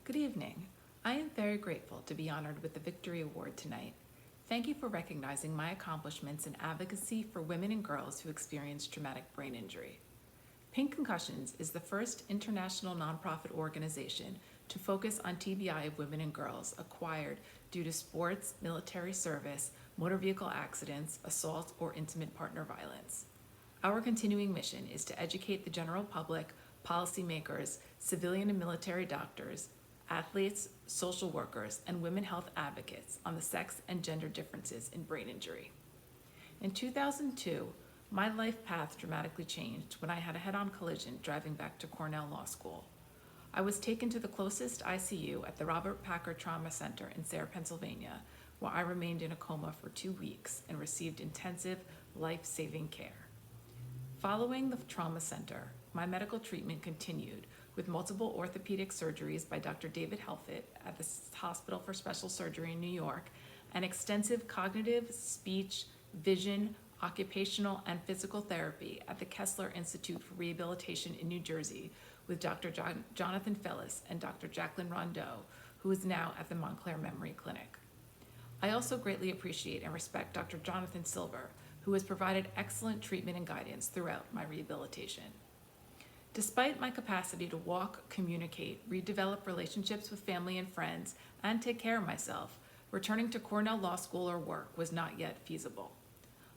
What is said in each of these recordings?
Good evening. I am very grateful to be honored with the Victory Award tonight. Thank you for recognizing my accomplishments in advocacy for women and girls who experience traumatic brain injury. Pink Concussions is the first international nonprofit organization to focus on TBI of women and girls acquired due to sports, military service, motor vehicle accidents, assault, or intimate partner violence. Our continuing mission is to educate the general public, policymakers, civilian and military doctors, athletes, social workers, and women health advocates on the sex and gender differences in brain injury. In 2002, my life path dramatically changed when I had a head-on collision driving back to Cornell Law School. I was taken to the closest ICU at the Robert Packer Trauma Center in Sayre, Pennsylvania, where I remained in a coma for 2 weeks and received intensive, life-saving care. Following the trauma center, my medical treatment continued with multiple orthopedic surgeries by Dr. David Helfet at the Hospital for Special Surgery in New York, and extensive cognitive, speech, vision, occupational, and physical therapy at the Kessler Institute for Rehabilitation in New Jersey with Dr. Jonathan Fellis and Dr. Jacqueline Rondeau, who is now at the Montclair Memory Clinic. I also greatly appreciate and respect Dr. Jonathan Silver, who has provided excellent treatment and guidance throughout my rehabilitation. Despite my capacity to walk, communicate, redevelop relationships with family and friends, and take care of myself, returning to Cornell Law School or work was not yet feasible.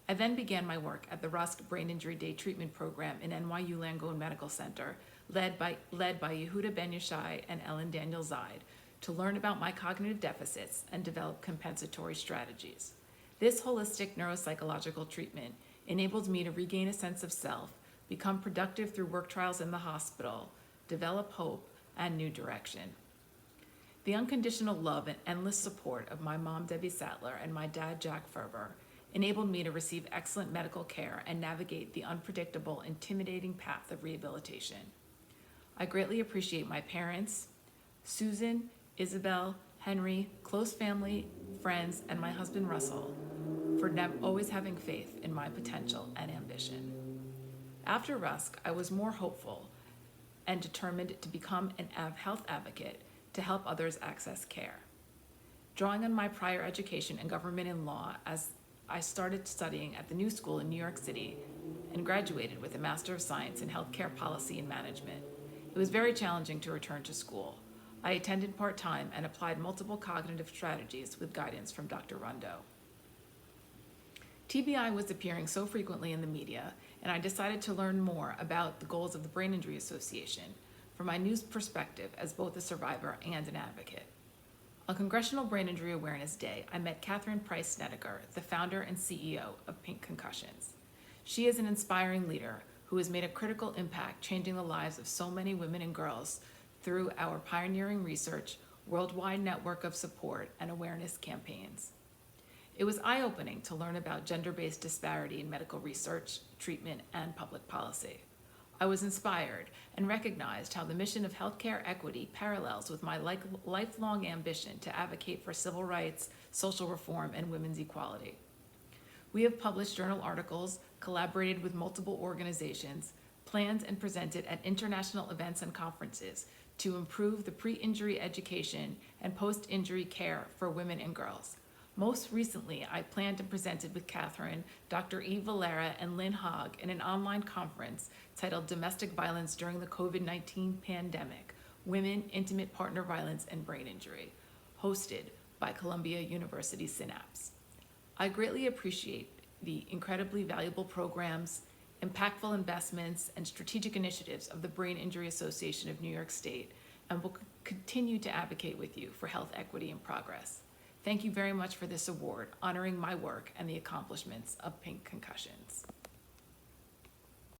I then began my work at the Rusk Brain Injury Day Treatment Program in NYU Langone Medical Center, led by Yehuda Ben Yishai and Ellen Daniel Zaid, to learn about my cognitive deficits and develop compensatory strategies. This holistic neuropsychological treatment enabled me to regain a sense of self, become productive through work trials in the hospital, develop hope, and new direction. The unconditional love and endless support of my mom, Debbie Sattler, and my dad, Jack Ferber, enabled me to receive excellent medical care and navigate the unpredictable, intimidating path of rehabilitation. I greatly appreciate my parents, Susan, Isabel, Henry, close family, friends, and my husband, Russell, for always having faith in my potential and ambition. After Rusk, I was more hopeful and determined to become a health advocate to help others access care. Drawing on my prior education in government and law, as I started studying at the New School in New York City and graduated with a Master of Science in Healthcare Policy and Management. It was very challenging to return to school. I attended part-time and applied multiple cognitive strategies with guidance from Dr. Rondeau. TBI was appearing so frequently in the media, and I decided to learn more about the goals of the Brain Injury Association from my new perspective as both a survivor and an advocate. On Congressional Brain Injury Awareness Day, I met Catherine Price Snedeker, the founder and CEO of Pink Concussions. She is an inspiring leader who has made a critical impact changing the lives of so many women and girls through our pioneering research, worldwide network of support, and awareness campaigns. It was eye-opening to learn about gender-based disparity in medical research, treatment, and public policy. I was inspired and recognized how the mission of healthcare equity parallels with my lifelong ambition to advocate for civil rights, social reform, and women's equality. We have published journal articles, collaborated with multiple organizations, planned and presented at international events and conferences to improve the pre-injury education and post-injury care for women and girls. Most recently, I planned and presented with Catherine, Dr. Eve Valera, and Lynn Hogg in an online conference titled Domestic Violence During the COVID-19 Pandemic, Women, Intimate Partner Violence, and Brain Injury, hosted by Columbia University Synapse. I greatly appreciate the incredibly valuable programs, impactful investments, and strategic initiatives of the Brain Injury Association of New York State, and will continue to advocate with you for health equity and progress. Thank you very much for this award, honoring my work and the accomplishments of Pink Concussions.